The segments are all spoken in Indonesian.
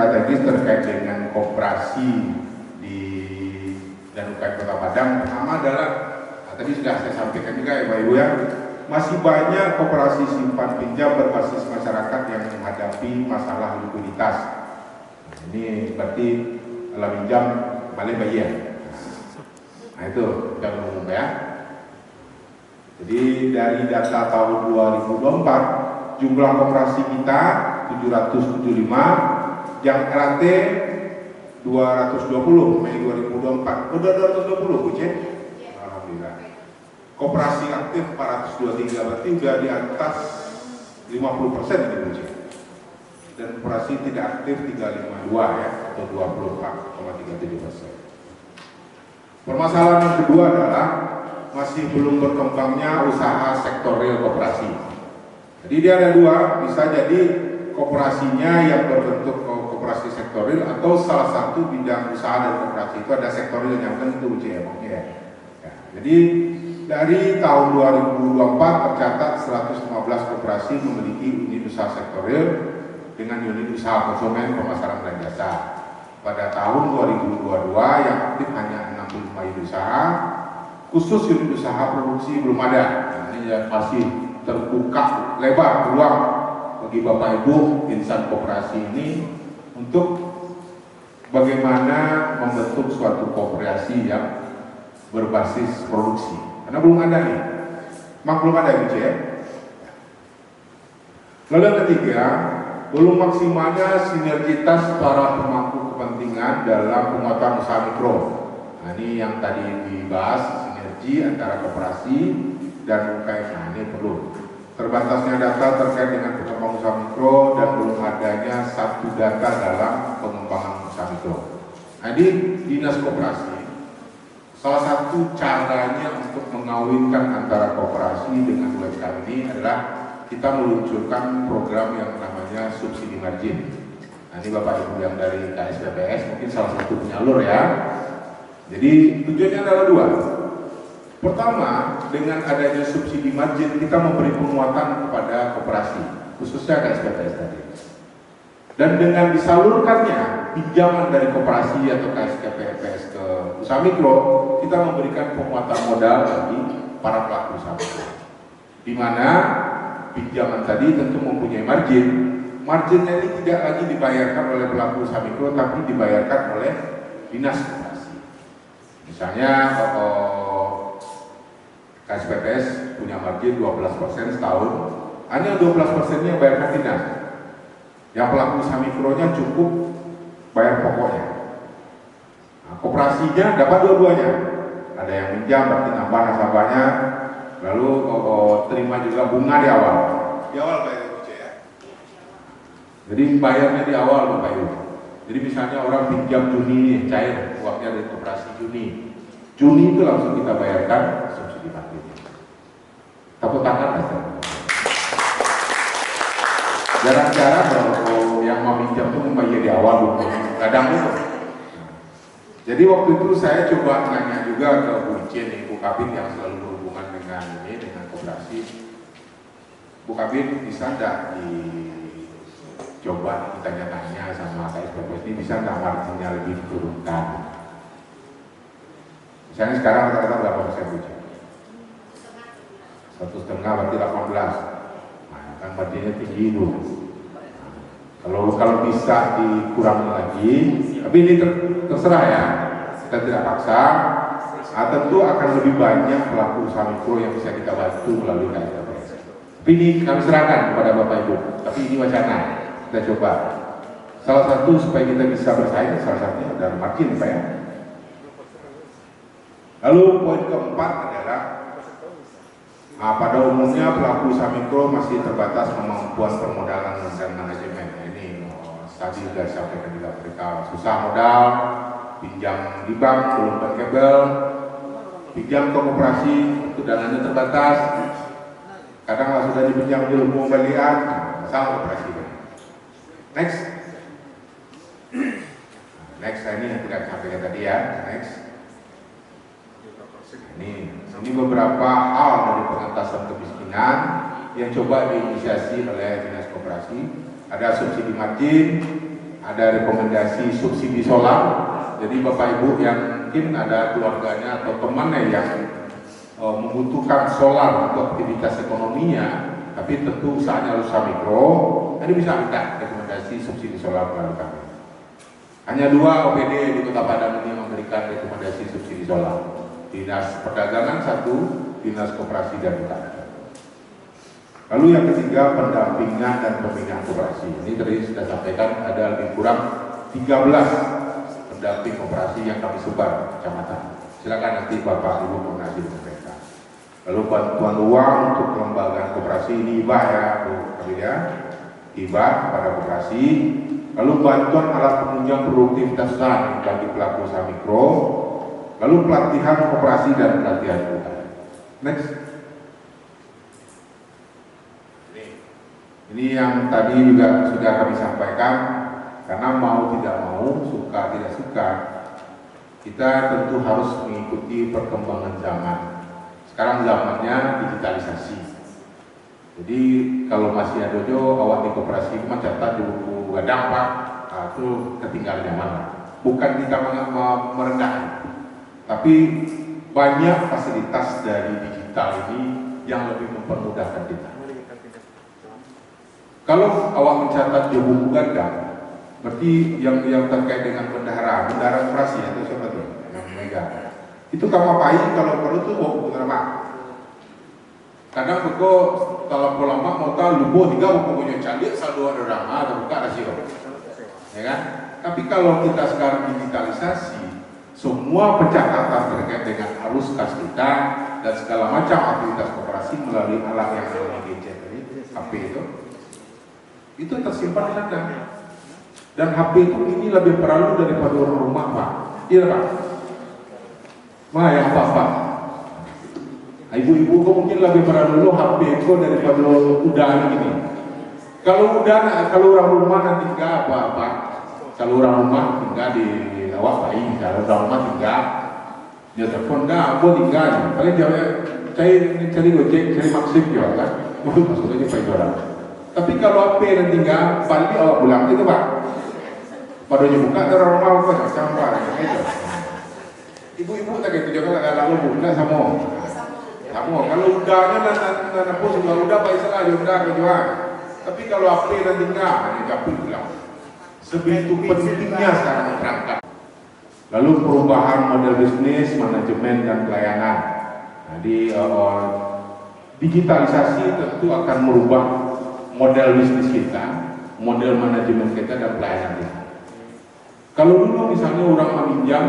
strategis terkait dengan koperasi di dan UKM Kota Padang. Pertama adalah, tadi sudah saya sampaikan juga ya Pak Ibu ya, masih banyak koperasi simpan pinjam berbasis masyarakat yang menghadapi masalah likuiditas. Ini berarti kalau pinjam balik bayar. Nah itu kita umum ya. Jadi dari data tahun 2024 jumlah koperasi kita 775, yang RAT 220 Mei 2024. Udah 220 Bu Cen? Alhamdulillah. Koperasi aktif 423, berarti udah di atas 50% ini Bu Cen. Dan koperasi tidak aktif 352 ya, atau 24,37%. Permasalahan yang kedua adalah masih belum berkembangnya usaha sektor real koperasi. Jadi dia ada dua, bisa jadi koperasinya yang berbentuk koperasi sektor real atau salah satu bidang usaha dan koperasi itu ada sektor real yang kan itu UCM ya. Jadi dari tahun 2024 tercatat 115 koperasi memiliki unit usaha sektor real dengan unit usaha konsumen pemasaran dan jasa. Pada tahun 2022 yang aktif hanya 65 unit usaha, khusus unit usaha produksi belum ada. Nah, ini yang masih terbuka lebar peluang bagi Bapak Ibu insan koperasi ini untuk bagaimana membentuk suatu koperasi yang berbasis produksi. Karena belum ada nih, belum ada gitu ya. Lalu yang ketiga, belum maksimalnya sinergitas para pemangku kepentingan dalam penguatan usaha mikro. Nah ini yang tadi dibahas, sinergi antara koperasi dan UKM. Nah ini perlu. Terbatasnya data terkait dengan pengembangan usaha mikro dan belum adanya satu data dalam pengembangan usaha mikro. Nah di Dinas Koperasi, salah satu caranya untuk mengawinkan antara koperasi dengan UMKM ini adalah kita meluncurkan program yang namanya subsidi margin. Nah ini Bapak Ibu yang dari KSPPS mungkin salah satu penyalur ya. Jadi tujuannya adalah dua. Pertama, dengan adanya subsidi margin kita memberi penguatan kepada koperasi, khususnya KSPPS tadi. Dan dengan disalurkannya pinjaman dari koperasi atau KSPPS ke usaha mikro, kita memberikan penguatan modal bagi para pelaku usaha mikro. Di mana pinjaman tadi tentu mempunyai margin. Marginnya ini tidak lagi dibayarkan oleh pelaku usaha mikro, tapi dibayarkan oleh dinas koperasi. Misalnya KSPPS punya margin 12% setahun, hanya 12%-nya bayarkan dinas. Yang pelaku usaha mikronya cukup bayar pokoknya. Nah, koperasinya dapat dua-duanya. Ada yang minjam berarti nambah nasabahnya, lalu terima juga bunga di awal. Di awal bayar itu ya. Jadi bayarnya di awal Bapak Ibu. Jadi misalnya orang pinjam Juni nih, cair uangnya dari koperasi Juni. Juni itu langsung kita bayarkan subsidi margin. Tepuk tangan Mas. Jarang-jarang kalau yang mau pinjam itu membayar di awal bukan kadang itu. Jadi waktu itu saya coba nanya juga ke Bu Jen, Ibu Kabin yang selalu berhubungan dengan ini, dengan koperasi. Bu Kabin bisa nggak dicoba ditanya-tanya sama KSPPS ini, bisa nggak marginnya lebih diturunkan? Misalnya sekarang rata-rata berapa persen Bu Jen? 1,5 berarti 18. Nah, kan marginnya tinggi itu. Kalau bisa dikurangi lagi, tapi ini terserah ya, kita tidak paksa. Nah, tentu akan lebih banyak pelaku usaha mikro yang bisa kita bantu melalui KSPPS. Tapi ini kami serahkan kepada Bapak Ibu. Tapi ini wacana, kita coba. Salah satu supaya kita bisa bersaing, salah satunya adalah margin, Pak ya. Lalu poin keempat adalah pada umumnya pelaku usaha mikro masih terbatas kemampuan permodalan dan manajemen. Ini tadi sudah disampaikan juga mereka susah modal, pinjam di bank belum bankable, pinjam ke koperasi itu dananya terbatas. Kadang sudah dipinjam di lumpuh kembalian, masalah koperasi. Next, ini yang tidak disampaikan tadi ya. Next. Ini beberapa hal dari pengentasan kemiskinan yang coba diinisiasi oleh Dinas Koperasi. Ada subsidi margin, ada rekomendasi subsidi solar. Jadi Bapak Ibu yang mungkin ada keluarganya atau temannya yang membutuhkan solar untuk aktivitas ekonominya, tapi tentu usahanya usaha mikro, ini bisa minta rekomendasi subsidi solar melalui kami. Hanya 2 OPD di Kota Padang ini memberikan rekomendasi subsidi solar. Dinas Perdagangan 1, Dinas Koperasi dan Hutan. Lalu yang ketiga, pendampingan dan pembinaan koperasi. Ini tadi sudah sampaikan ada lebih kurang 13 pendamping koperasi yang kami sebar ke kecamatan. Silakan nanti Bapak Ibu koordinasi dengan mereka. Lalu bantuan uang untuk kelembagaan koperasi ini hibah ya Bu Kabilia, hibah kepada koperasi. Lalu bantuan alat penunjang produktivitas usaha bagi pelaku usaha mikro. Lalu pelatihan koperasi dan pelatihan UKM. Next. Ini yang tadi juga sudah kami sampaikan, karena mau tidak mau, suka tidak suka, kita tentu harus mengikuti perkembangan zaman. Sekarang zamannya digitalisasi. Jadi kalau masih ada awak di koperasi mencatat di buku gadang Pak, itu ketinggalan zaman. Bukan kita merendahkan, tapi banyak fasilitas dari digital ini yang lebih mempermudahkan kita. Kalau awak mencatat di buku gadang, berarti yang terkait dengan bendahara koperasi atau siapa tuh? Yang mega. Itu kamu apain kalau perlu tuh buku nama. Kadang buku kalau lama mau tahu lupa 3 buku punya candik saldo ada drama atau buka rasio. Ya kan? Tapi kalau kita sekarang digitalisasi, semua pencatatan terkait dengan arus kas kita dan segala macam aktivitas koperasi melalui alat yang namanya gadget tadi, HP itu tersimpan di sana. Dan HP itu ini lebih perlu daripada orang rumah Pak. Iya Pak. Wah yang Pak. Ibu-ibu kok mungkin lebih perlu HP itu daripada udah ini. Kalau orang rumah nanti tinggal apa? Kalau orang rumah tinggal di awak bayi, kalau orang rumah tinggal dia telepon dah, aku tinggal. Paling dia cari gojek, cari maksib ya kan. Maksudnya Pak orang. Tapi kalau HP dan tinggal, balik awak pulang itu Pak. Padanya buka ada orang rumah apa sampah gitu. Ibu-ibu tak gitu juga lalu buka sama. Kalau udahnya dan pun sudah udah baik salah udah kejual. Tapi kalau HP dan tinggal, hanya caput pulang. Sebegitu pentingnya sekarang berangkat. Lalu perubahan model bisnis, manajemen dan pelayanan. Jadi digitalisasi tentu akan merubah model bisnis kita, model manajemen kita dan pelayanan kita. Kalau dulu misalnya orang meminjam,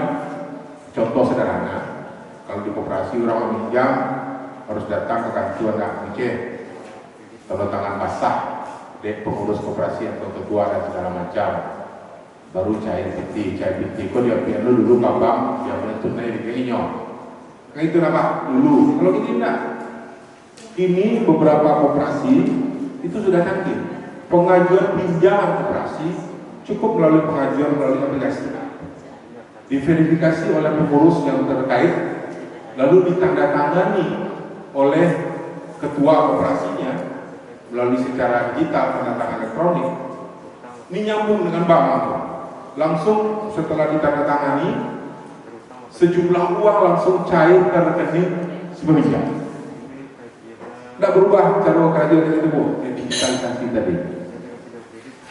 contoh sederhana, kalau di koperasi orang meminjam harus datang ke kantor tanda tangan basah, pengurus koperasi atau ketua dan segala macam, baru cair piti. Kok dia pian dulu kabang, dia punya tunai di kayaknya. Nah itu apa dulu? Kalau ini enggak. Ini beberapa koperasi itu sudah canggih. Pengajuan pinjaman koperasi cukup melalui pengajuan melalui aplikasi. Diverifikasi oleh pengurus yang terkait, lalu ditandatangani oleh ketua koperasinya melalui secara digital tanda tangan elektronik. Ini nyambung dengan bank langsung setelah ditandatangani sejumlah uang langsung cair ke rekening si peminjam. Tidak berubah cara kerajaan itu Bu, digitalisasi tadi.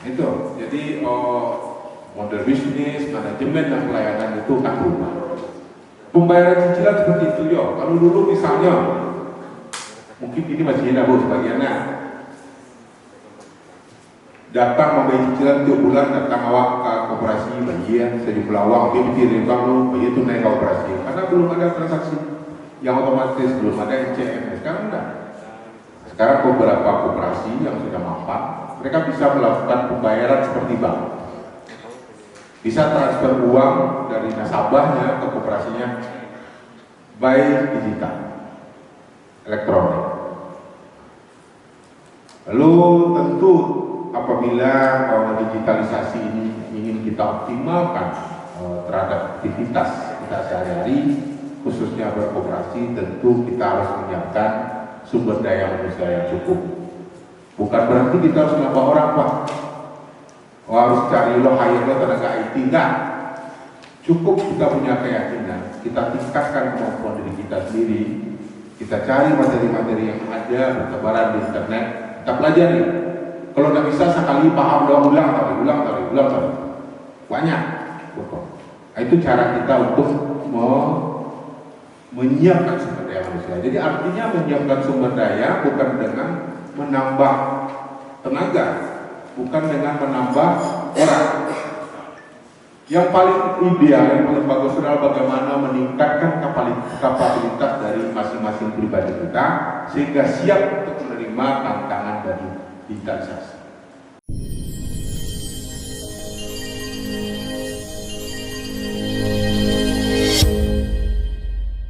Itu, jadi model bisnis, manajemen dan pelayanan itu akan berubah. Pembayaran cicilan seperti itu ya. Kalau dulu misalnya, mungkin ini masih ada Bu sebagiannya. Datang membayar cicilan tiap bulan, datang awak ke koperasi, bagian sejumlah uang, dia pikirin kamu, bayar tunai ke koperasi. Karena belum ada transaksi yang otomatis, belum ada NCM. Sekarang enggak. Sekarang beberapa koperasi yang sudah mapan, mereka bisa melakukan pembayaran seperti bank. Bisa transfer uang dari nasabahnya ke koperasinya by digital, elektronik. Lalu tentu apabila digitalisasi ini ingin kita optimalkan terhadap aktivitas kita sehari-hari, khususnya berkoperasi, tentu kita harus menyiapkan sumber daya manusia yang cukup. Bukan berarti kita harus nambah orang Pak. harus cari lo hire lo tenaga IT, enggak. Cukup kita punya keyakinan, kita tingkatkan kemampuan diri kita sendiri, kita cari materi-materi yang ada bertebaran di internet, kita pelajari. Kalau nggak bisa sekali paham doang, ulang kali. Banyak. Nah, itu cara kita untuk menyiapkan sumber daya manusia. Jadi artinya menyiapkan sumber daya bukan dengan menambah tenaga, bukan dengan menambah orang. Yang paling ideal, yang paling bagus adalah bagaimana meningkatkan kapabilitas dari masing-masing pribadi kita sehingga siap untuk menerima tantangan dari digitalisasi.